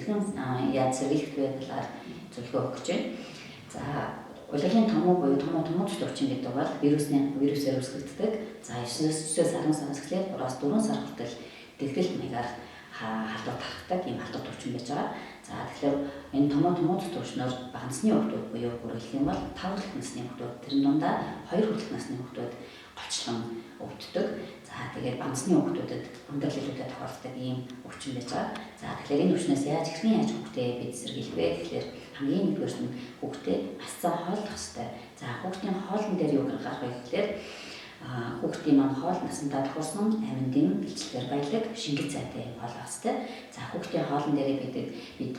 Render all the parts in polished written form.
хэрхэн яаж сэргийлэх вэ талаар зөвлөгөө өгч байна. За улирлын томуу буюу томооч төвчин гэдэг бол вирусээр үүсгэгддэг. За 9-10 сараас эхлээд 3-4 сар хүртэл дэлгэл маягаар халдвар тархдаг ийм халдвар төвчин байж байгаа. За тэгэхээр энэ томооч төвчнөр бага насны хүүхдүүд буюу бүрэлдэх юм бол 5 хүртэлх насны хүүхдүүд, тэрэн дундаа 2 хүртэлх насны хүүхдүүд голчлон өвддөг. За тэгээд бага насны хүүхдүүдэд өндөр лилүүдэд тохиолддог ийм өвчин байж байгаа. За тэгэхээр энэ өвчнөөс яаж хүүхдээ бид сэргийлэх вэ гэхээр хамгийн нэгдүгээрт нь хүүхдээ маш сайн хооллох хэрэгтэй. За хүүхдийн хоолн дээр юу гаргах вэ гэхээр хүүхдийн маань хоол насандаа тохирсон аминдын бэлчээр баялаг шингэл цайтай хоол авах хэрэгтэй. За хүүхдийн хоолн дээр бид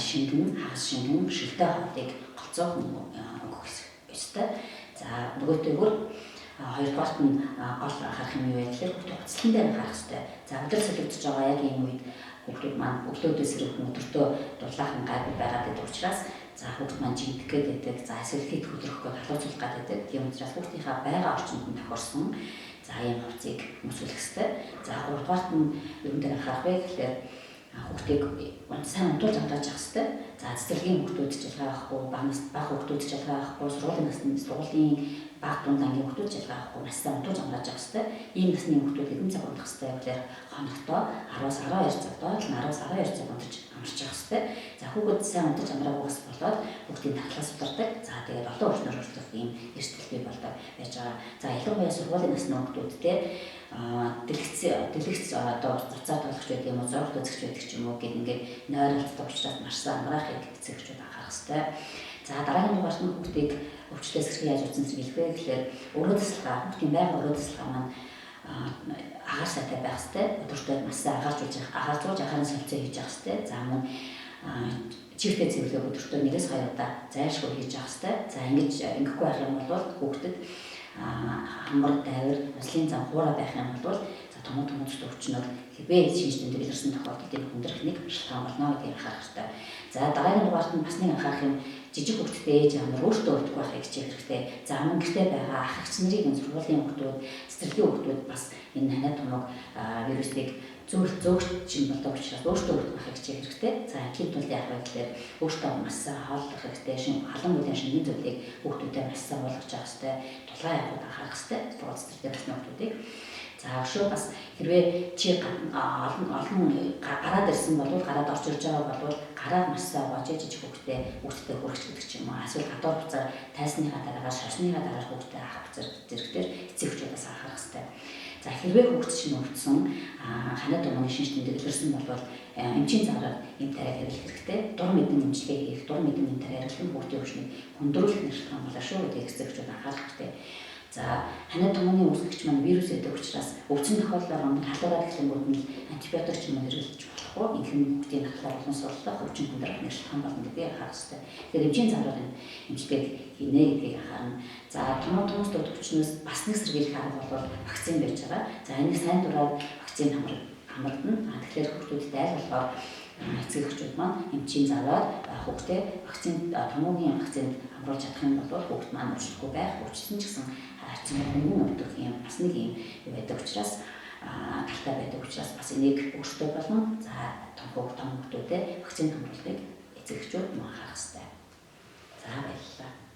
шингэн, хагас шингэн, шилтэй хоолыг голцоохон өгөх ёстой. За нөгөөтэйгөр хоёрдугаарт нь гол харах юм юу вэ гэхээр хүүхдийн уцлан дээр харах хэрэгтэй. За өдөр солигдож байгаа яг ийм үед хүүхдүүд маань өглөөдөөс ирэх өдөртөө дулаахан гайгүй байгаад байдаг учраас за хүүхд маань жинтэх гэдэг, за эсвэл хэд хөдлөх гээд халууцуулах гэдэг. Тийм учраас хүүхдийнхаа байгаль орчинд нь тохирсон за ийм хувцсыг өмсүүлэх хэрэгтэй. За гуравдугаарт нь юун дээр анхаарах вэ гэхээр хүүхдийг сайн унтуулж амрааж авах хэрэгтэй. За цэцэрлэгийн хүүхдүүд ч ялгаа авахгүй, бага хүүхдүүд ч ялгаа авахгүй, сургуулийн бага дунд ангийн хүүхдүүд ч ялгаа авахгүй, маш сайн унтуулж амрааж авах хэрэгтэй. Ийм насны хүүхдүүд хэдэн цаг унтах хэрэгтэй гэхээр хоногтоо 10-аас 12 цаг, доод нь 10-аас 12 цаг унтаж амарч явах хэрэгтэй. За хүүхэд сайн унтаж амраагаас болоод хүүхдийн тархлаас удардаг. За тэгээд олон өвчнөр хүртэх ийм эрсдэл бий болдог байж байгаа. За ялангуяа сургуулийн насны хүүхдүүдтэй дэлгэц одоо цацаад болгоч байдаг юм уу, зураг үзэгч байдаг ч юм уу гэд ингээд нойр алддаг учраас маш сайн амраахыг эцэгчүүд анхаарах хэрэгтэй. За дараагийн дугаарт нь хүүхдийг өвчлөөс хэрхэн яаж үтсэн сэргийлэх вэ гэхээр өрөө тасалгаа, хүүхдийн байгаль өрөө тасалгаа маань агаар сайтай байх хэрэгтэй. Өдөртөө маш сайн агааржуулж агарын солилцоо хийж явах хэрэгтэй. За мөн чивтэй цэвэрлэг өдөртөө 1-2 удаа зайлшгүй хийж явах хэрэгтэй. За ингэхгүй байх юм бол хүүхдэд хамар дайвар, нослын зам хуурай байх юм бол за томооч өвчнөр хэвээ шинж тэмдэг илэрсэн тохиолдолд хүндрэх нэг шалтгаан болно гэдгийг анхаарах хэрэгтэй. За дараагийн дугаарт нь бас нэг анхаарах юм жижиг хүүхдтэй ээж аав нар өөртөө өвдөхгүй байхыг хичээх хэрэгтэй. За мөн гэртээ байгаа ах эгч нарын сургуулийн хүүхдүүд, цэцэрлэгийн хүүхдүүд бас энэ ханаа томог вирусыг зөөгч болдог учраас өөртөө өвдөх байхыг хичээх хэрэгтэй. За тийм тул яах вэ гэхээр өөртөө маш сайн хооллох хэрэгтэй. Халуун бүлээн шингийн зүйлийг хүүхдүүдэд маш сайн болгож авах хэрэгтэй. Тулгай явахд анхаарах хэрэгтэй. Сургууль цэцэрлэгийн насны хүүхдүүдийг. За өшөө бас хэрвээ чи олон гараад ирсэн бол гараад орж ирж байгаа бол гараад маш сайн угааж жижиг хүүхдээ хүрэх гэдэг ч юм уу. Эсвэл гадуур буцаар тайсныхаа дараагаар шашныхаа дараагаар хүүхдээ авах зэрэгтэр эцэгчүүдээс анхаарах хэрэгтэй. За хэрвээ хүүхд чинь өвдсөн ханаа томооны шинж тэмдэг илэрсэн бол эмчийн завраар эм тариа хэрэглэх хэрэгтэй. Дур мэдэн эмчилгээ хийх, дур мэдэн эм тариа хэрэглэх хүүхдийн өвчнийг хүндрүүлэх нэршилтан болно шүү гэдгийг эцэгчүүд анхаарах хэрэгтэй. За ханаа томооны үүсгэгч маань вирус гэдэг учраас өвчин тохиолдлоор өмнө халуураад эхлэнгүүд нь антибиотик ч юм уу хэрэглэж болохгүй. Инхэн хүүхдийн ахлаар болон сурлах өвчин хүндрэх нэршилтан болно гэдгийг анхаарах хэрэгтэй. Тэгэхээр эмчийн завраар эмчилгээ хийнэ гэдгийг анхаарна. За томооч өвчнөөс бас нэг сэргийлэх арга бол вакцин байж байгаа. За энийг сайн дураар вакцин хамрагдана. Тэгэхээр хүүхдүүдэд аль болохоор эцэгчүүд маань эмчийн заваар хүүхдээ вакцин томоогийн вакцинд хамруулж чадах юм бол хүүхд маань өвчлөхгүй байх, өвчлсөн ч гэсэн харьцан хөнгөн өвдөх юм бас нэг юм байдаг учраас талтай байдаг учраас бас энийг өөртөө болон за том хүүхдүүдэд вакцин хамруулахыг эцэгчүүд анхаарах хэрэгтэй. За баярлалаа.